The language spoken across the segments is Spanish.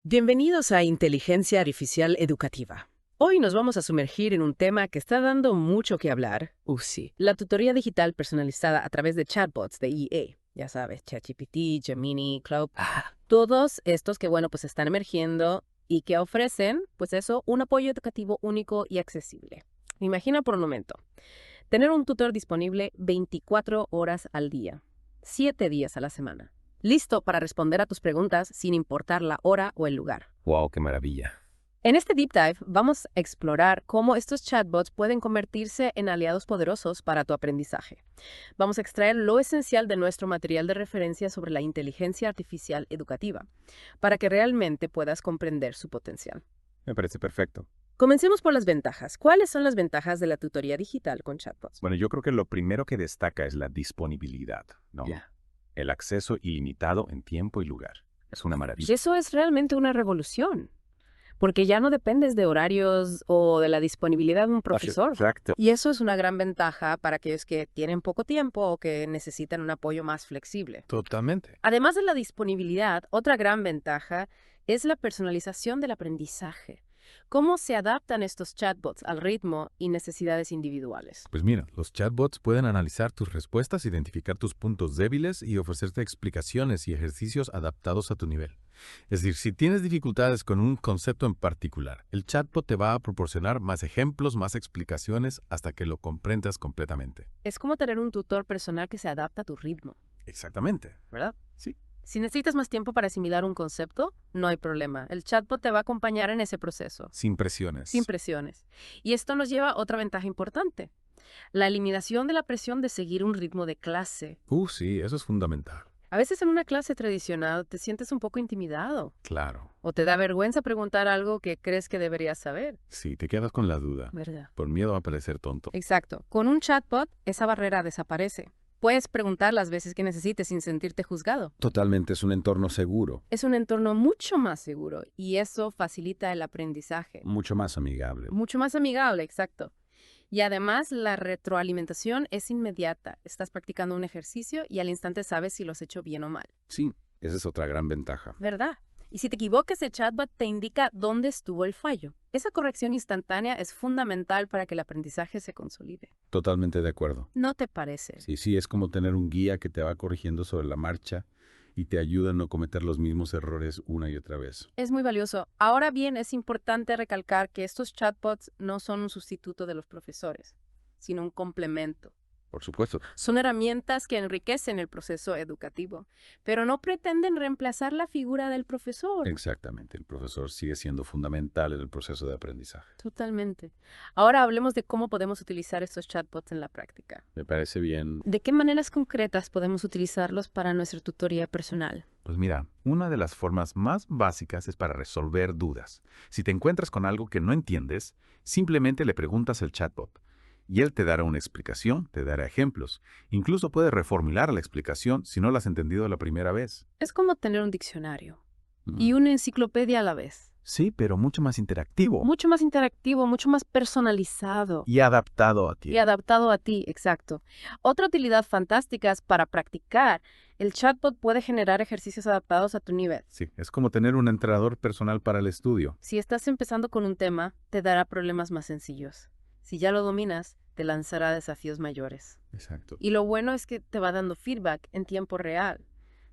Bienvenidos a Inteligencia Artificial Educativa. Hoy nos vamos a sumergir en un tema que está dando mucho que hablar. Sí, la tutoría digital personalizada a través de chatbots de EA. Ya sabes, ChatGPT, Gemini, Claude. Todos estos que, pues están emergiendo y que ofrecen, un apoyo educativo único y accesible. Imagina por un momento, tener un tutor disponible 24 horas al día, 7 días a la semana. Listo para responder a tus preguntas sin importar la hora o el lugar. Wow, qué maravilla. En este Deep Dive vamos a explorar cómo estos chatbots pueden convertirse en aliados poderosos para tu aprendizaje. Vamos a extraer lo esencial de nuestro material de referencia sobre la inteligencia artificial educativa, para que realmente puedas comprender su potencial. Me parece perfecto. Comencemos por las ventajas. ¿Cuáles son las ventajas de la tutoría digital con chatbots? Bueno, yo creo que lo primero que destaca es la disponibilidad, ¿no? Ya. El acceso ilimitado en tiempo y lugar. Es una Y maravilla. eso es realmente una revolución, porque ya no dependes de horarios o de la disponibilidad de un profesor. Exacto. Y eso es una gran ventaja para aquellos que tienen poco tiempo o que necesitan un apoyo más flexible. Totalmente. Además de la disponibilidad, otra gran ventaja es la personalización del aprendizaje. ¿Cómo se adaptan estos chatbots al ritmo y necesidades individuales? Pues mira, los chatbots pueden analizar tus respuestas, identificar tus puntos débiles y ofrecerte explicaciones y ejercicios adaptados a tu nivel. Es decir, si tienes dificultades con un concepto en particular, el chatbot te va a proporcionar más ejemplos, más explicaciones hasta que lo comprendas completamente. Es como tener un tutor personal que se adapta a tu ritmo, Exactamente. ¿verdad? Sí. Si necesitas más tiempo para asimilar un concepto, no hay problema. El chatbot te va a acompañar en ese proceso, Sin presiones. sin presiones. Y esto nos lleva a otra ventaja importante: la eliminación de la presión de seguir un ritmo de clase. Sí, eso es fundamental. A veces en una clase tradicional te sientes un poco intimidado Claro. o te da vergüenza preguntar algo que crees que deberías saber, Sí, te quedas con la duda, ¿verdad? por miedo a parecer tonto. Exacto. Con un chatbot, esa barrera desaparece. Puedes preguntar las veces que necesites sin sentirte juzgado. Totalmente, es un entorno seguro, Es un entorno mucho más seguro y eso facilita el aprendizaje. mucho más amigable. Mucho más amigable, exacto. Y además la retroalimentación es inmediata. Estás practicando un ejercicio y al instante sabes si lo has hecho bien o mal, Sí, esa es otra gran ventaja. ¿verdad? Y si te equivocas, el chatbot te indica dónde estuvo el fallo. Esa corrección instantánea es fundamental para que el aprendizaje se consolide. Totalmente de acuerdo. ¿No te parece? Sí, es como tener un guía que te va corrigiendo sobre la marcha y te ayuda a no cometer los mismos errores una y otra vez. Es muy valioso. Ahora bien, es importante recalcar que estos chatbots no son un sustituto de los profesores, sino un complemento. Por supuesto. Son herramientas que enriquecen el proceso educativo, pero no pretenden reemplazar la figura del profesor. Exactamente, el profesor sigue siendo fundamental en el proceso de aprendizaje. Totalmente. Ahora hablemos de cómo podemos utilizar estos chatbots en la práctica. Me parece bien. ¿De qué maneras concretas podemos utilizarlos para nuestra tutoría personal? Pues mira, una de las formas más básicas es para resolver dudas. Si te encuentras con algo que no entiendes, simplemente le preguntas al chatbot y él te dará una explicación, te dará ejemplos. Incluso puedes reformular la explicación si no la has entendido la primera vez. Es como tener un diccionario Mm. y una enciclopedia a la vez. Sí, pero mucho más interactivo Mucho más interactivo, mucho más personalizado. y adaptado a ti. Y adaptado a ti, exacto. Otra utilidad fantástica es para practicar. El chatbot puede generar ejercicios adaptados a tu nivel. Sí, es como tener un entrenador personal para el estudio. Si estás empezando con un tema, te dará problemas más sencillos. Si ya lo dominas, te lanzará desafíos mayores. Exacto. Y lo bueno es que te va dando feedback en tiempo real,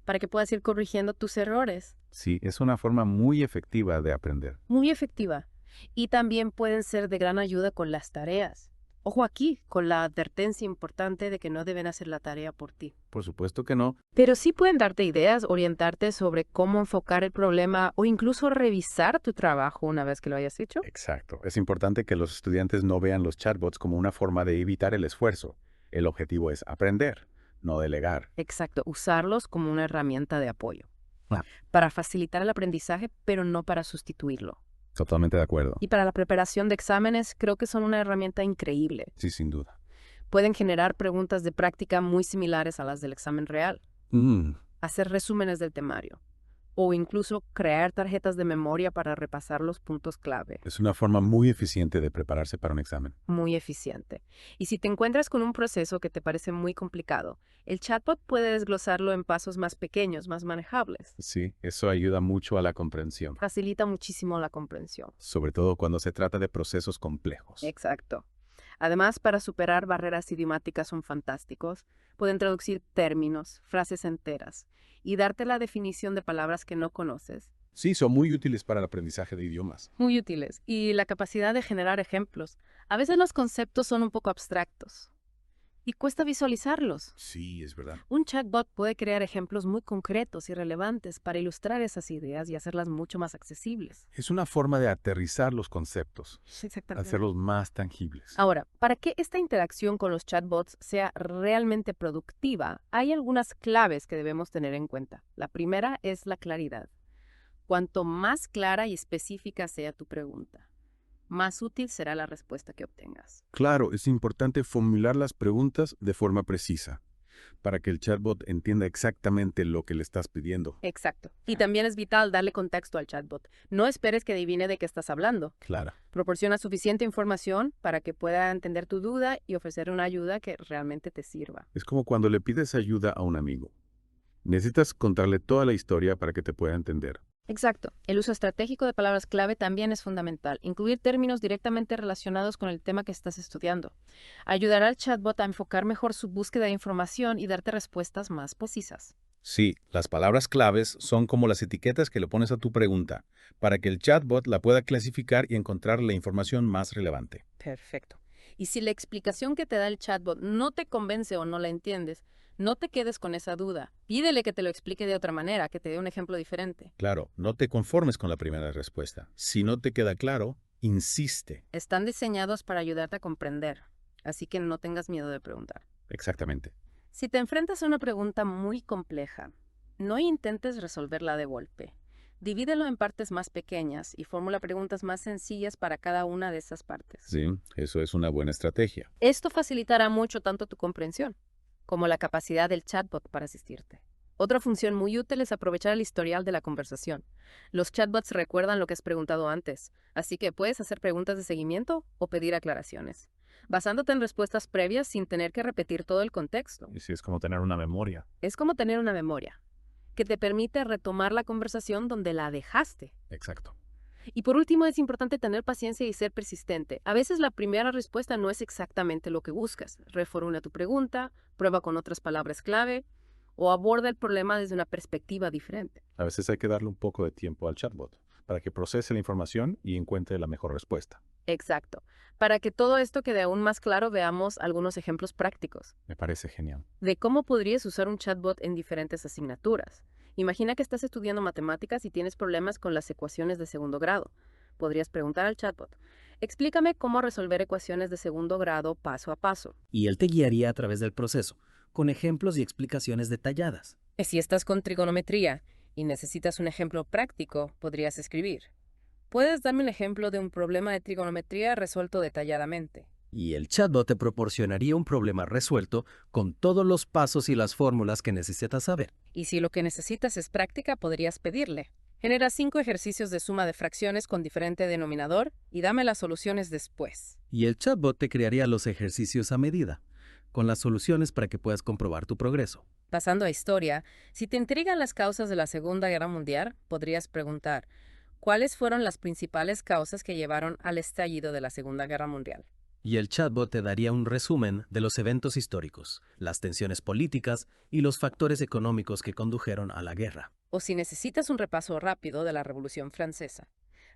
para que puedas ir corrigiendo tus errores. Sí, es una forma muy efectiva de aprender. Muy efectiva. Y también pueden ser de gran ayuda con las tareas. Ojo aquí, con la advertencia importante de que no deben hacer la tarea por ti. Por supuesto que no. Pero sí pueden darte ideas, orientarte sobre cómo enfocar el problema o incluso revisar tu trabajo una vez que lo hayas hecho. Exacto. Es importante que los estudiantes no vean los chatbots como una forma de evitar el esfuerzo. El objetivo es aprender, no delegar. Exacto, usarlos como una herramienta de apoyo. Ah. Para facilitar el aprendizaje, pero no para sustituirlo. Totalmente de acuerdo. Y para la preparación de exámenes, creo que son una herramienta increíble. Sí, sin duda. Pueden generar preguntas de práctica muy similares a las del examen real. Hacer resúmenes del temario. o incluso crear tarjetas de memoria para repasar los puntos clave. Es una forma muy eficiente de prepararse para un examen. Muy eficiente. Y si te encuentras con un proceso que te parece muy complicado, el chatbot puede desglosarlo en pasos más pequeños, más manejables. Sí, eso ayuda mucho a la comprensión, Facilita muchísimo la comprensión. sobre todo cuando se trata de procesos complejos. Exacto. Además, para superar barreras idiomáticas son fantásticos. Pueden traducir términos, frases enteras y darte la definición de palabras que no conoces. Sí, son muy útiles para el aprendizaje de idiomas. Muy útiles. Y la capacidad de generar ejemplos. A veces los conceptos son un poco abstractos y cuesta visualizarlos. Sí, es verdad. Un chatbot puede crear ejemplos muy concretos y relevantes para ilustrar esas ideas y hacerlas mucho más accesibles. Es una forma de aterrizar los conceptos, Exactamente. hacerlos más tangibles. Ahora, para que esta interacción con los chatbots sea realmente productiva, hay algunas claves que debemos tener en cuenta. La primera es la claridad. Cuanto más clara y específica sea tu pregunta, más útil será la respuesta que obtengas. Claro, es importante formular las preguntas de forma precisa, para que el chatbot entienda exactamente lo que le estás pidiendo. Exacto. Y también es vital darle contexto al chatbot. No esperes que adivine de qué estás hablando. Claro. Proporciona suficiente información para que pueda entender tu duda y ofrecer una ayuda que realmente te sirva. Es como cuando le pides ayuda a un amigo. Necesitas contarle toda la historia para que te pueda entender. Exacto. El uso estratégico de palabras clave también es fundamental. Incluir términos directamente relacionados con el tema que estás estudiando. Ayudará al chatbot a enfocar mejor su búsqueda de información y darte respuestas más precisas. Sí, las palabras claves son como las etiquetas que le pones a tu pregunta, para que el chatbot la pueda clasificar y encontrar la información más relevante. Perfecto. Y si la explicación que te da el chatbot no te convence o no la entiendes, no te quedes con esa duda. Pídele que te lo explique de otra manera, que te dé un ejemplo diferente. Claro, no te conformes con la primera respuesta. Si no te queda claro, insiste. Están diseñados para ayudarte a comprender, así que no tengas miedo de preguntar. Exactamente. Si te enfrentas a una pregunta muy compleja, no intentes resolverla de golpe. Divídelo en partes más pequeñas y formula preguntas más sencillas para cada una de esas partes. Sí, eso es una buena estrategia. Esto facilitará mucho tanto tu comprensión como la capacidad del chatbot para asistirte. Otra función muy útil es aprovechar el historial de la conversación. Los chatbots recuerdan lo que has preguntado antes, así que puedes hacer preguntas de seguimiento o pedir aclaraciones, basándote en respuestas previas sin tener que repetir todo el contexto. Y sí, es como tener una memoria. Es como tener una memoria que te permite retomar la conversación donde la dejaste. Exacto. Y por último, es importante tener paciencia y ser persistente. A veces la primera respuesta no es exactamente lo que buscas. Reformula tu pregunta, prueba con otras palabras clave o aborda el problema desde una perspectiva diferente. A veces hay que darle un poco de tiempo al chatbot para que procese la información y encuentre la mejor respuesta. Exacto. Para que todo esto quede aún más claro, veamos algunos ejemplos prácticos Me parece genial. de cómo podrías usar un chatbot en diferentes asignaturas. Imagina que estás estudiando matemáticas y tienes problemas con las ecuaciones de segundo grado. Podrías preguntar al chatbot, explícame cómo resolver ecuaciones de segundo grado paso a paso. Y él te guiaría a través del proceso, con ejemplos y explicaciones detalladas. Si estás con trigonometría y necesitas un ejemplo práctico, podrías escribir, ¿puedes darme un ejemplo de un problema de trigonometría resuelto detalladamente? Y el chatbot te proporcionaría un problema resuelto con todos los pasos y las fórmulas que necesitas saber. Y si lo que necesitas es práctica, podrías pedirle, genera 5 ejercicios de suma de fracciones con diferente denominador y dame las soluciones después. Y el chatbot te crearía los ejercicios a medida, con las soluciones para que puedas comprobar tu progreso. Pasando a historia, si te intrigan las causas de la Segunda Guerra Mundial, podrías preguntar, ¿cuáles fueron las principales causas que llevaron al estallido de la Segunda Guerra Mundial? Y el chatbot te daría un resumen de los eventos históricos, las tensiones políticas y los factores económicos que condujeron a la guerra. O si necesitas un repaso rápido de la Revolución Francesa,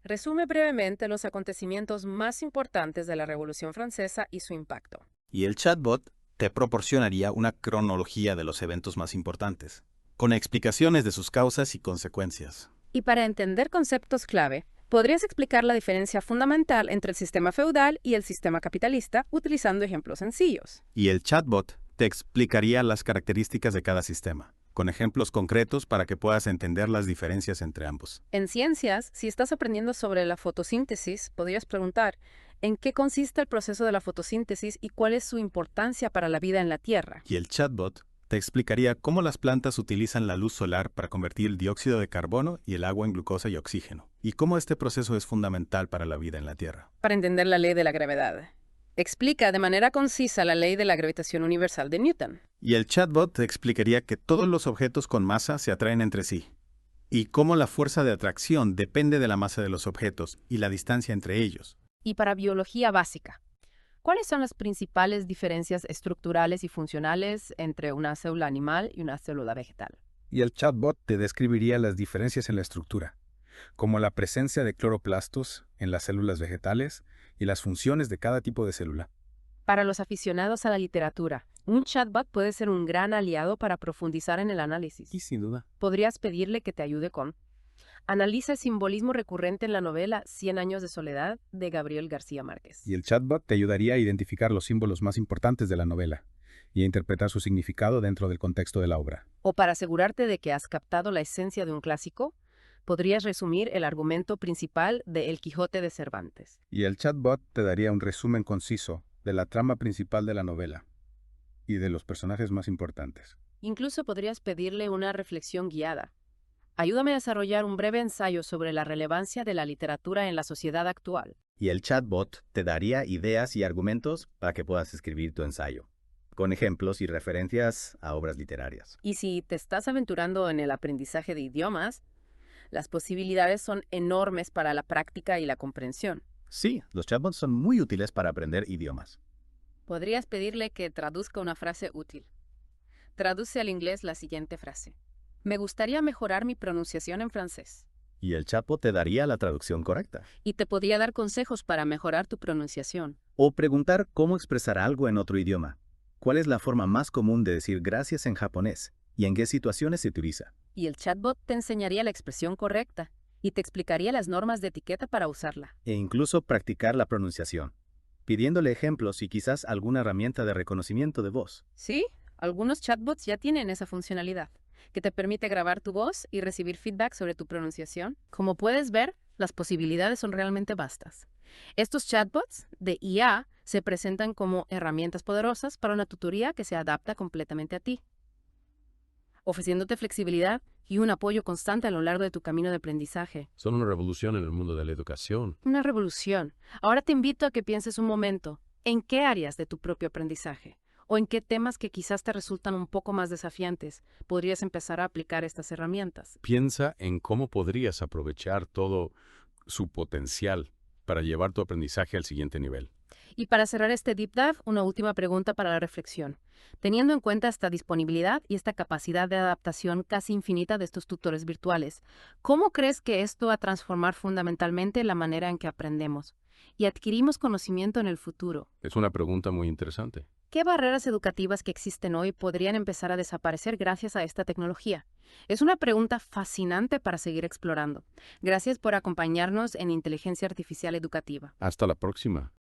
resume brevemente los acontecimientos más importantes de la Revolución Francesa y su impacto. Y el chatbot te proporcionaría una cronología de los eventos más importantes, con explicaciones de sus causas y consecuencias. Y para entender conceptos clave, podrías explicar la diferencia fundamental entre el sistema feudal y el sistema capitalista utilizando ejemplos sencillos. Y el chatbot te explicaría las características de cada sistema, con ejemplos concretos para que puedas entender las diferencias entre ambos. En ciencias, si estás aprendiendo sobre la fotosíntesis, podrías preguntar, ¿en qué consiste el proceso de la fotosíntesis y cuál es su importancia para la vida en la Tierra? Y el chatbot te explicaría cómo las plantas utilizan la luz solar para convertir el dióxido de carbono y el agua en glucosa y oxígeno, y cómo este proceso es fundamental para la vida en la Tierra. Para entender la ley de la gravedad. Explica de manera concisa la ley de la gravitación universal de Newton. Y el chatbot te explicaría que todos los objetos con masa se atraen entre sí, y cómo la fuerza de atracción depende de la masa de los objetos y la distancia entre ellos. Y para biología básica, ¿cuáles son las principales diferencias estructurales y funcionales entre una célula animal y una célula vegetal? Y el chatbot te describiría las diferencias en la estructura, como la presencia de cloroplastos en las células vegetales y las funciones de cada tipo de célula. Para los aficionados a la literatura, un chatbot puede ser un gran aliado para profundizar en el análisis. Y sin duda. Podrías pedirle que te ayude con: analiza el simbolismo recurrente en la novela 100 años de soledad de Gabriel García Márquez. Y el chatbot te ayudaría a identificar los símbolos más importantes de la novela y a interpretar su significado dentro del contexto de la obra. O para asegurarte de que has captado la esencia de un clásico, podrías resumir el argumento principal de El Quijote de Cervantes. Y el chatbot te daría un resumen conciso de la trama principal de la novela y de los personajes más importantes. Incluso podrías pedirle una reflexión guiada. Ayúdame a desarrollar un breve ensayo sobre la relevancia de la literatura en la sociedad actual. Y el chatbot te daría ideas y argumentos para que puedas escribir tu ensayo, con ejemplos y referencias a obras literarias. Y si te estás aventurando en el aprendizaje de idiomas, las posibilidades son enormes para la práctica y la comprensión. Sí, los chatbots son muy útiles para aprender idiomas. Podrías pedirle que traduzca una frase útil. Traduce al inglés la siguiente frase: me gustaría mejorar mi pronunciación en francés. Y el chatbot te daría la traducción correcta. Y te podría dar consejos para mejorar tu pronunciación. O preguntar cómo expresar algo en otro idioma. ¿Cuál es la forma más común de decir gracias en japonés? ¿Y en qué situaciones se utiliza? Y el chatbot te enseñaría la expresión correcta y te explicaría las normas de etiqueta para usarla. E incluso practicar la pronunciación, pidiéndole ejemplos y quizás alguna herramienta de reconocimiento de voz. Sí, algunos chatbots ya tienen esa funcionalidad, que te permite grabar tu voz y recibir feedback sobre tu pronunciación. Como puedes ver, las posibilidades son realmente vastas. Estos chatbots de IA se presentan como herramientas poderosas para una tutoría que se adapta completamente a ti, ofreciéndote flexibilidad y un apoyo constante a lo largo de tu camino de aprendizaje. Son una revolución en el mundo de la educación. Una revolución. Ahora te invito a que pienses un momento en qué áreas de tu propio aprendizaje o en qué temas que quizás te resultan un poco más desafiantes podrías empezar a aplicar estas herramientas. Piensa en cómo podrías aprovechar todo su potencial para llevar tu aprendizaje al siguiente nivel. Y para cerrar este Deep Dive, una última pregunta para la reflexión. Teniendo en cuenta esta disponibilidad y esta capacidad de adaptación casi infinita de estos tutores virtuales, ¿cómo crees que esto va a transformar fundamentalmente la manera en que aprendemos y adquirimos conocimiento en el futuro? Es una pregunta muy interesante. ¿Qué barreras educativas que existen hoy podrían empezar a desaparecer gracias a esta tecnología? Es una pregunta fascinante para seguir explorando. Gracias por acompañarnos en Inteligencia Artificial Educativa. Hasta la próxima.